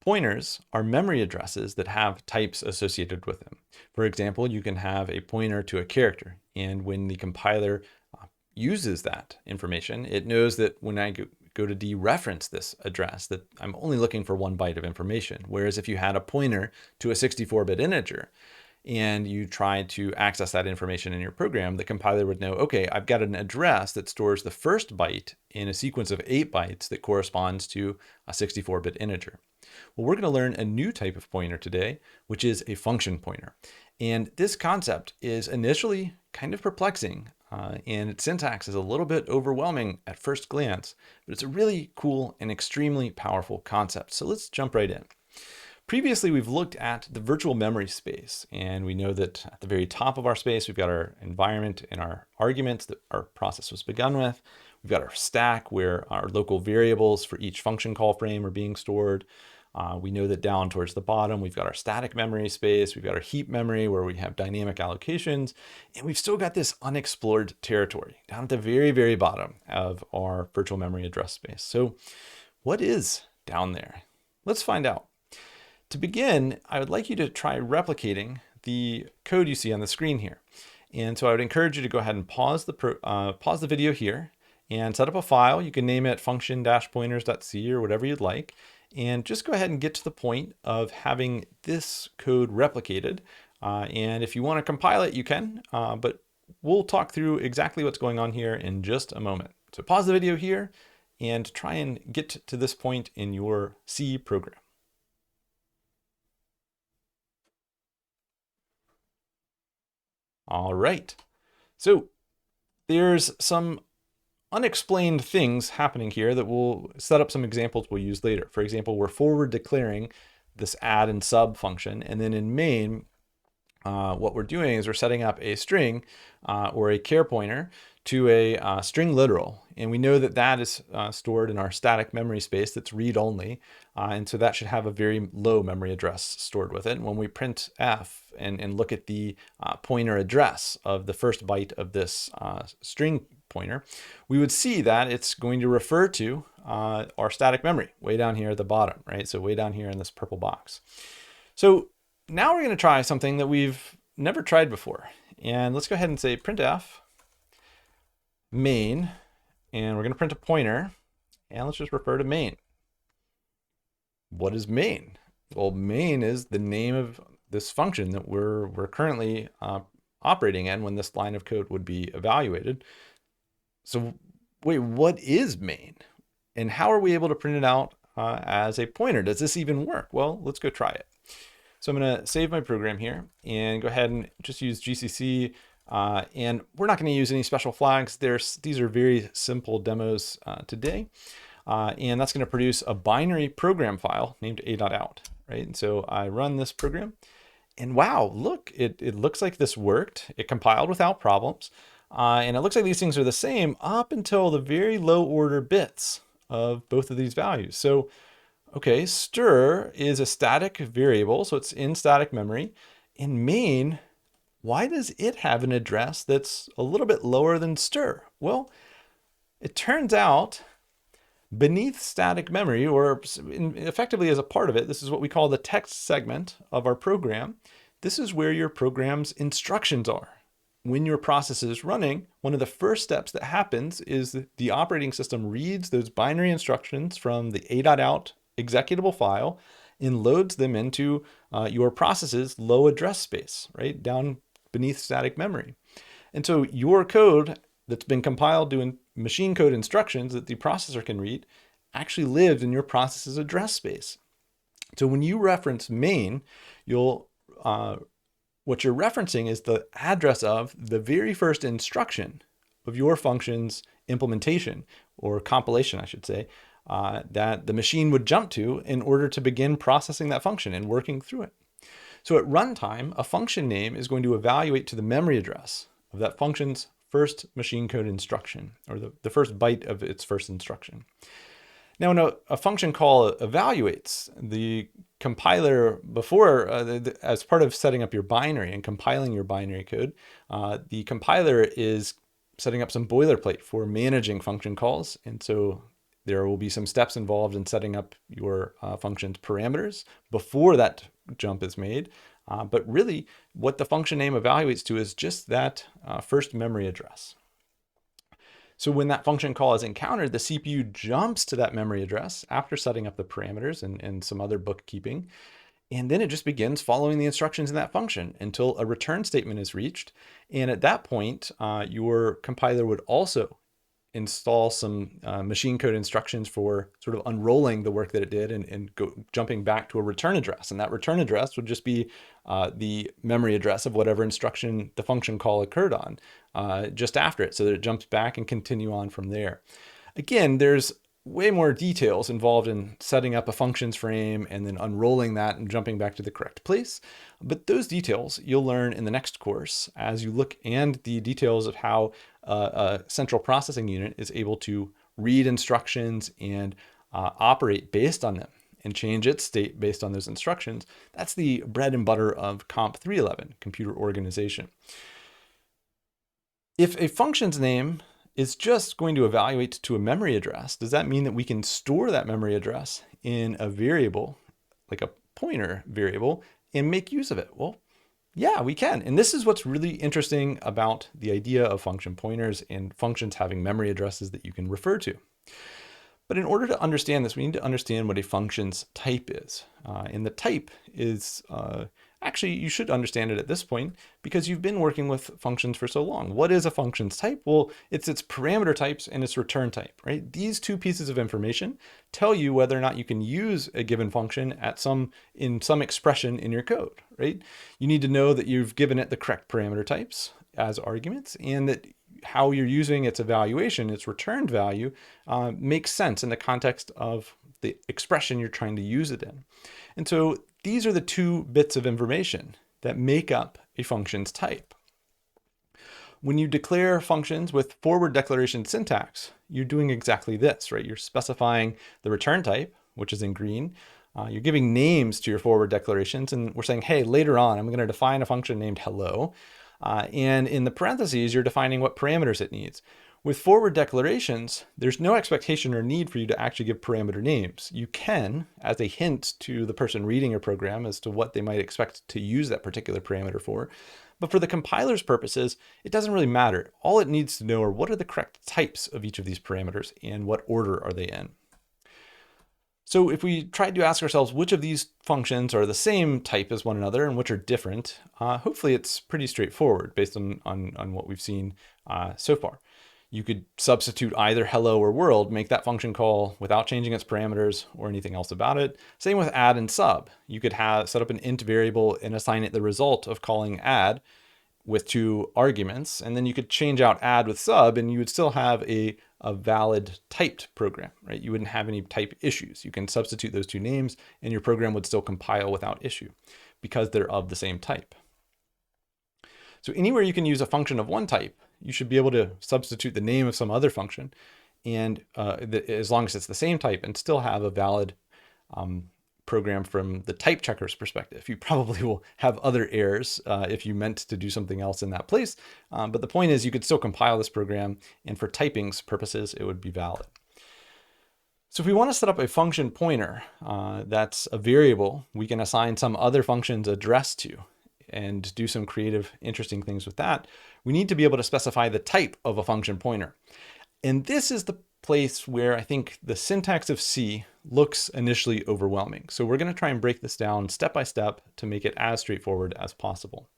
Pointers are memory addresses that have types associated with them. For example, you can have a pointer to a character, and when the compiler uses that information, it knows that when I go to dereference this address, that I'm only looking for 1 byte of information. Whereas if you had a pointer to a 64-bit integer, and you try to access that information in your program, the compiler would know, okay, I've got an address that stores the first byte in a sequence of 8 bytes that corresponds to a 64-bit integer. Well, we're going to learn a new type of pointer today, which is a function pointer. And this concept is initially kind of perplexing, and its syntax is a little bit overwhelming at first glance, but it's a really cool and extremely powerful concept. So let's jump right in. Previously, we've looked at the virtual memory space, and we know that at the very top of our space, we've got our environment and our arguments that our process was begun with. We've got our stack where our local variables for each function call frame are being stored. We know that down towards the bottom, we've got our static memory space. We've got our heap memory where we have dynamic allocations, and we've still got this unexplored territory down at the very, very bottom of our virtual memory address space. So what is down there? Let's find out. To begin, I would like you to try replicating the code you see on the screen here. And so I would encourage you to go ahead and pause the video here and set up a file. You can name it function-pointers.c or whatever you'd like. And just go ahead and get to the point of having this code replicated. And if you want to compile it, you can, but we'll talk through exactly what's going on here in just a moment. So pause the video here and try and get to this point in your C program. All right, so there's some unexplained things happening here that we'll set up some examples we'll use later. For example, we're forward declaring this add and sub function, and then in main, what we're doing is we're setting up a string or a char pointer to a string literal. And we know that that is stored in our static memory space that's read-only. And so that should have a very low memory address stored with it. And when we print f and look at the pointer address of the first byte of this string pointer, we would see that it's going to refer to our static memory way down here at the bottom, right? So way down here in this purple box. So now we're going to try something that we've never tried before. And let's go ahead and say printf main, and we're going to print a pointer, and let's just refer to main. What is main? Well, main is the name of this function that we're currently operating in when this line of code would be evaluated. So wait, what is main? And how are we able to print it out as a pointer? Does this even work? Well, let's go try it. So I'm going to save my program here and go ahead and just use GCC. And we're not going to use any special flags. These are very simple demos today. And that's going to produce a binary program file named a.out, right? And so I run this program and wow, look, it looks like this worked. It compiled without problems. And it looks like these things are the same up until the very low order bits of both of these values. So okay, stir is a static variable, so it's in static memory. In main, why does it have an address that's a little bit lower than stir? Well, it turns out beneath static memory, or effectively as a part of it, this is what we call the text segment of our program. This is where your program's instructions are. When your process is running, one of the first steps that happens is the operating system reads those binary instructions from the a.out executable file and loads them into your process's low address space, right down beneath static memory. And so your code that's been compiled doing machine code instructions that the processor can read actually lives in your process's address space. So when you reference main, what you're referencing is the address of the very first instruction of your function's implementation, or compilation, I should say, that the machine would jump to in order to begin processing that function and working through it. So at runtime, a function name is going to evaluate to the memory address of that function's first machine code instruction, or the first byte of its first instruction. Now, when a function call evaluates, the compiler before, as part of setting up your binary and compiling your binary code, the compiler is setting up some boilerplate for managing function calls. And so There will be some steps involved in setting up your function's parameters before that jump is made. But really, what the function name evaluates to is just that first memory address. So when that function call is encountered, the CPU jumps to that memory address after setting up the parameters and some other bookkeeping. And then it just begins following the instructions in that function until a return statement is reached. And at that point, your compiler would also install some machine code instructions for sort of unrolling the work that it did and jumping back to a return address. And that return address would just be the memory address of whatever instruction the function call occurred on just after it, so that it jumps back and continue on from there. Again, there's way more details involved in setting up a functions frame and then unrolling that and jumping back to the correct place. But those details you'll learn in the next course as you look, and the details of how a central processing unit is able to read instructions and operate based on them and change its state based on those instructions. That's the bread and butter of Comp 311, computer organization. If a function's name is just going to evaluate to a memory address, does that mean that we can store that memory address in a variable, like a pointer variable, and make use of it? Well, yeah, we can. And this is what's really interesting about the idea of function pointers and functions having memory addresses that you can refer to. But in order to understand this, we need to understand what a function's type is. And the type is, actually, you should understand it at this point because you've been working with functions for so long. What is a function's type? Well, it's its parameter types and its return type, right? These two pieces of information tell you whether or not you can use a given function in some expression in your code, right? You need to know that you've given it the correct parameter types as arguments, and that how you're using its evaluation, its returned value, makes sense in the context of the expression you're trying to use it in. And so these are the two bits of information that make up a function's type. When you declare functions with forward declaration syntax, you're doing exactly this, right? You're specifying the return type, which is in green. You're giving names to your forward declarations, and we're saying, hey, later on, I'm going to define a function named hello. And in the parentheses, you're defining what parameters it needs. With forward declarations, there's no expectation or need for you to actually give parameter names. You can, as a hint to the person reading your program as to what they might expect to use that particular parameter for. But for the compiler's purposes, it doesn't really matter. All it needs to know are what are the correct types of each of these parameters and what order are they in. So if we tried to ask ourselves which of these functions are the same type as one another and which are different, hopefully it's pretty straightforward based on what we've seen so far. You could substitute either hello or world, make that function call without changing its parameters or anything else about it. Same with add and sub. You could set up an int variable and assign it the result of calling add with 2 arguments, and then you could change out add with sub, and you would still have a valid typed program, right? You wouldn't have any type issues. You can substitute those 2 names, and your program would still compile without issue because they're of the same type. So anywhere you can use a function of one type, you should be able to substitute the name of some other function, and as long as it's the same type, and still have a valid program from the type checker's perspective. You probably will have other errors if you meant to do something else in that place. But the point is you could still compile this program, and for typing's purposes, it would be valid. So if we want to set up a function pointer that's a variable we can assign some other function's address to and do some creative, interesting things with that, we need to be able to specify the type of a function pointer. And this is the place where I think the syntax of C looks initially overwhelming. So we're going to try and break this down step by step to make it as straightforward as possible.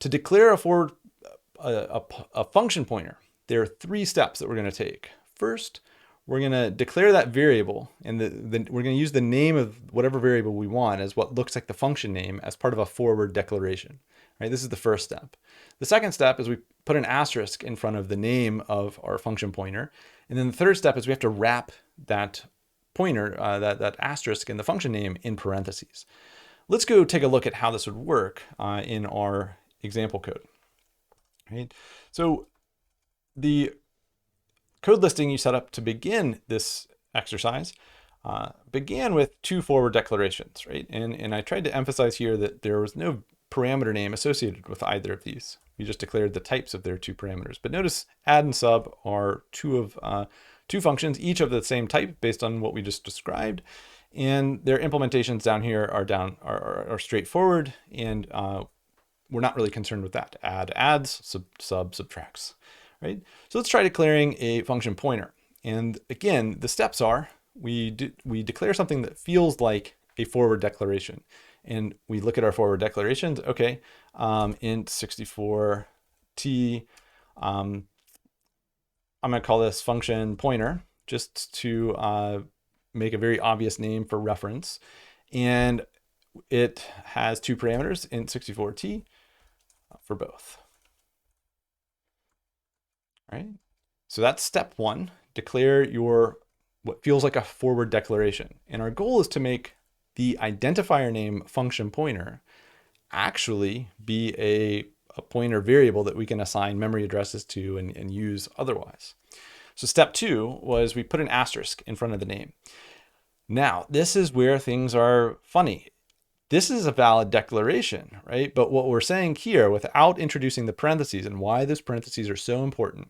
To declare a function pointer, there are 3 steps that we're going to take. First, we're going to declare that variable, and we're going to use the name of whatever variable we want as what looks like the function name as part of a forward declaration. Right? This is the first step. The second step is we put an asterisk in front of the name of our function pointer. And then the third step is we have to wrap that pointer, that asterisk in the function name in parentheses. Let's go take a look at how this would work in our example code. Right? So the code listing you set up to begin this exercise began with 2 forward declarations, right? And I tried to emphasize here that there was no parameter name associated with either of these. We just declared the types of their 2 parameters. But notice add and sub are two two functions, each of the same type based on what we just described. And their implementations down here are straightforward, and we're not really concerned with that. Add adds, sub subtracts, right? So let's try declaring a function pointer. And again, the steps are we declare something that feels like a forward declaration. And we look at our forward declarations. Okay, int 64t. I'm going to call this function pointer just to make a very obvious name for reference. And it has two parameters, int 64t for both. All right. So that's step one. Declare your what feels like a forward declaration. And our goal is to make the identifier name function pointer actually be a pointer variable that we can assign memory addresses to and use otherwise. So step two was we put an asterisk in front of the name. Now, this is where things are funny. This is a valid declaration, right? But what we're saying here without introducing the parentheses, and why those parentheses are so important,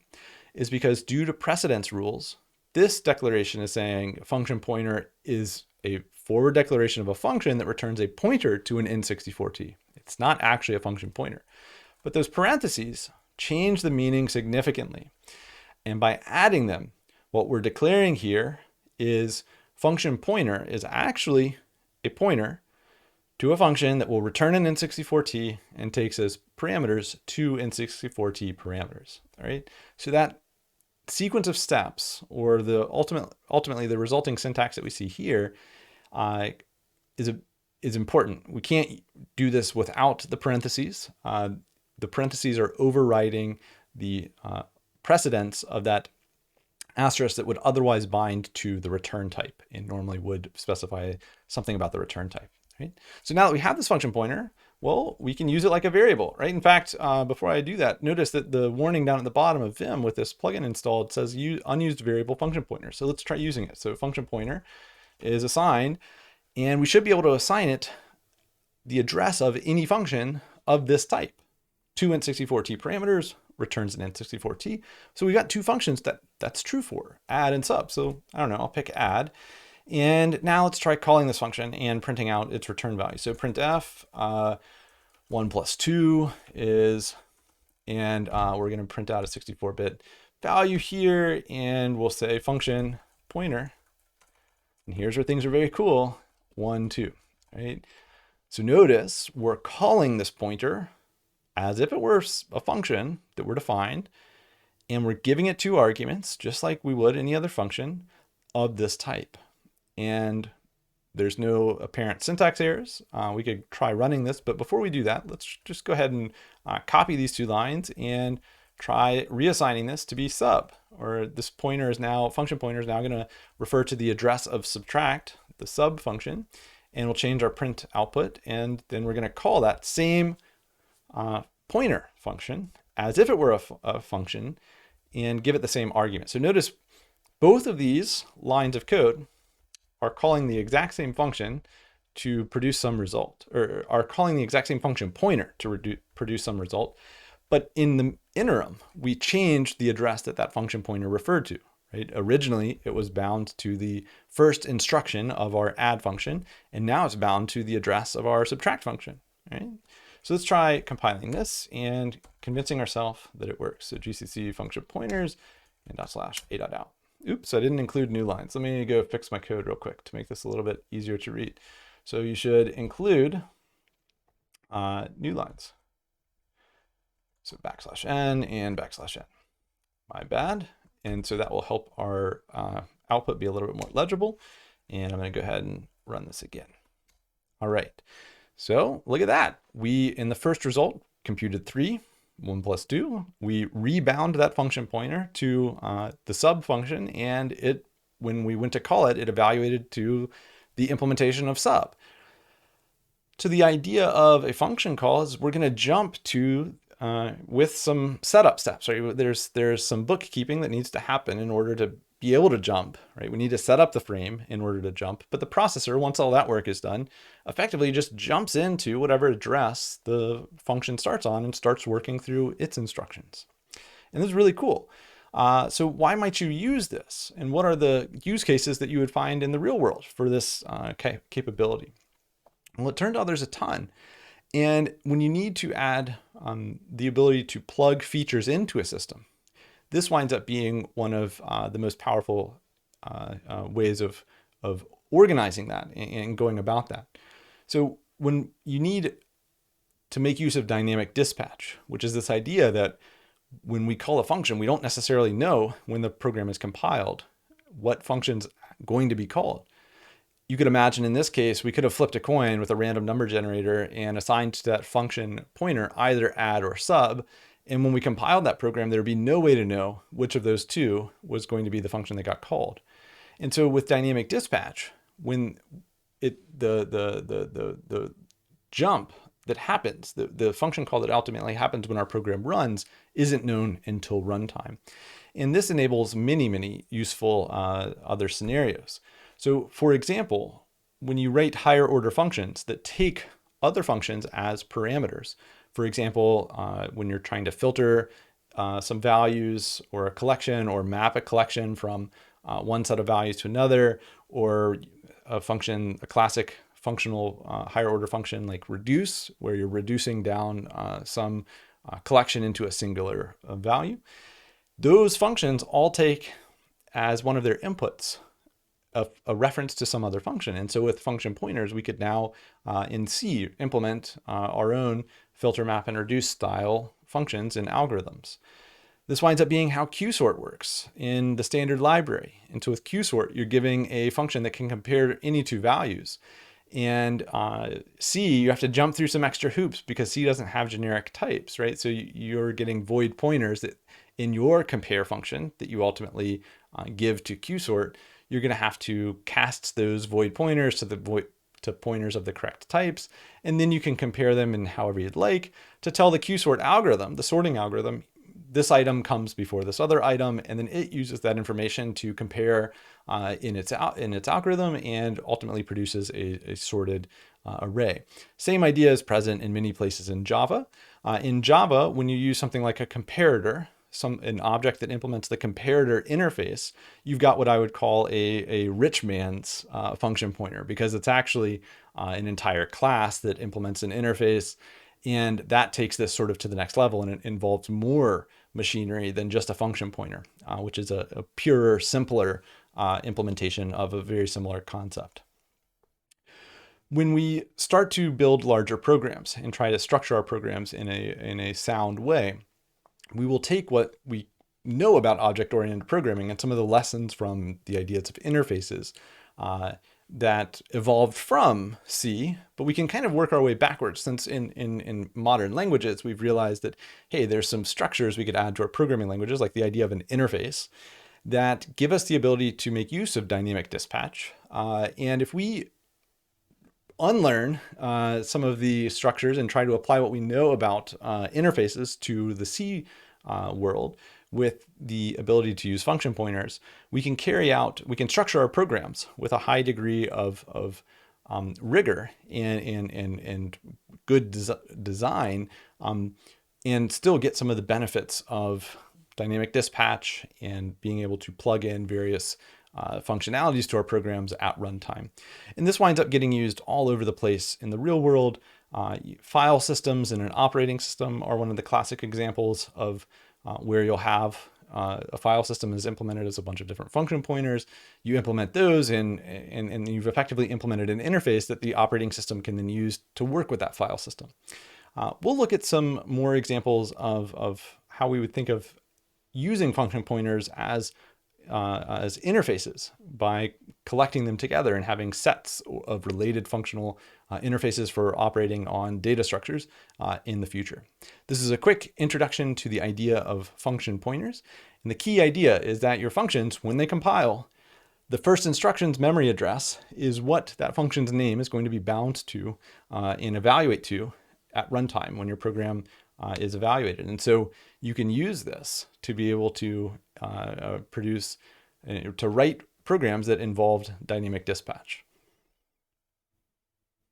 is because due to precedence rules, this declaration is saying a function pointer is a forward declaration of a function that returns a pointer to an int64t. It's not actually a function pointer. But those parentheses change the meaning significantly. And by adding them, what we're declaring here is function pointer is actually a pointer to a function that will return an int64t and takes as parameters two int64t parameters. All right. So that sequence of steps, or the ultimately the resulting syntax that we see here, is important. We can't do this without the parentheses. The parentheses are overriding the precedence of that asterisk that would otherwise bind to the return type and normally would specify something about the return type. Right? So now that we have this function pointer, well, we can use it like a variable, right? In fact, before I do that, notice that the warning down at the bottom of Vim with this plugin installed says unused variable function pointer. So let's try using it. So function pointer is assigned, and we should be able to assign it the address of any function of this type. Two int64t parameters returns an int64t. So we got two functions that's true for, add and sub. So I don't know, I'll pick add. And now let's try calling this function and printing out its return value. So printf 1 plus 2 is, and we're going to print out a 64-bit value here, and we'll say function pointer. And here's where things are very cool, 1, 2, right? So notice we're calling this pointer as if it were a function that were defined, and we're giving it two arguments, just like we would any other function of this type. And there's no apparent syntax errors. We could try running this, but before we do that, let's just go ahead and copy these two lines and try reassigning this to be sub, or this pointer is now, function pointer is now going to refer to the address of subtract, the sub function, and we'll change our print output, and then we're going to call that same pointer function as if it were a function and give it the same argument. So notice both of these lines of code are calling the exact same function to produce some result, or are calling the exact same function pointer to produce some result. But in the interim, we changed the address that that function pointer referred to, right? Originally, it was bound to the first instruction of our add function, and now it's bound to the address of our subtract function, right? So let's try compiling this and convincing ourselves that it works. So GCC function pointers and /a.out. Oops, I didn't include new lines. Let me go fix my code real quick to make this a little bit easier to read. So you should include new lines. So \n and \n. My bad. And so that will help our output be a little bit more legible. And I'm going to go ahead and run this again. All right. So look at that. We, in the first result, computed 3. 1 plus 2, we rebound that function pointer to the sub function, and it, when we went to call it, it evaluated to the implementation of sub. So the idea of a function call is we're going to jump to with some setup steps, right? There's some bookkeeping that needs to happen in order to be able to jump, right? We need to set up the frame in order to jump, but the processor, once all that work is done, effectively just jumps into whatever address the function starts on and starts working through its instructions. And this is really cool. So why might you use this? And what are the use cases that you would find in the real world for this capability? Well, it turned out there's a ton. And when you need to add the ability to plug features into a system, this winds up being one of the most powerful ways of organizing that and going about that. So when you need to make use of dynamic dispatch, which is this idea that when we call a function, we don't necessarily know when the program is compiled what function's going to be called. You could imagine in this case, we could have flipped a coin with a random number generator and assigned to that function pointer either add or sub. And when we compiled that program, there would be no way to know which of those two was going to be the function that got called. And so with dynamic dispatch, when the jump that happens, the function call that ultimately happens when our program runs, isn't known until runtime. And this enables many useful other scenarios. So for example, when you write higher order functions that take other functions as parameters, for example, when you're trying to filter some values or a collection or map a collection from one set of values to another, or a classic functional higher order function like reduce, where you're reducing down some collection into a singular value. Those functions all take as one of their inputs a reference to some other function. And so with function pointers, we could now in C implement our own filter, map, and reduce style functions and algorithms. This winds up being how QSort works in the standard library. And so with QSort, you're giving a function that can compare any two values. And C, you have to jump through some extra hoops because C doesn't have generic types, right? So you're getting void pointers that in your compare function that you ultimately give to QSort, you're going to have to cast those void pointers to pointers of the correct types. And then you can compare them in however you'd like to tell the QSort algorithm, the sorting algorithm, this item comes before this other item, and then it uses that information to compare in its algorithm and ultimately produces a sorted array. Same idea is present in many places in Java. In Java, when you use something like a comparator, an object that implements the comparator interface, you've got what I would call a rich man's function pointer, because it's actually an entire class that implements an interface. And that takes this sort of to the next level, and it involves more machinery than just a function pointer, which is a purer, simpler implementation of a very similar concept. When we start to build larger programs and try to structure our programs in a sound way, we will take what we know about object-oriented programming and some of the lessons from the ideas of interfaces that evolved from C, but we can kind of work our way backwards, since in modern languages, we've realized that, hey, there's some structures we could add to our programming languages, like the idea of an interface, that give us the ability to make use of dynamic dispatch. And if we unlearn some of the structures and try to apply what we know about interfaces to the C world with the ability to use function pointers, we can structure our programs with a high degree of rigor and good design, and still get some of the benefits of dynamic dispatch and being able to plug in various functionalities to our programs at runtime. And this winds up getting used all over the place in the real world. File systems in an operating system are one of the classic examples of where you'll have a file system is implemented as a bunch of different function pointers. You implement those and you've effectively implemented an interface that the operating system can then use to work with that file system. We'll look at some more examples of how we would think of using function pointers as interfaces by collecting them together and having sets of related functional interfaces for operating on data structures in the future. This is a quick introduction to the idea of function pointers. And the key idea is that your functions, when they compile, the first instruction's memory address is what that function's name is going to be bound to and evaluate to at runtime when your program is evaluated. And so you can use this to be able to to write programs that involved dynamic dispatch.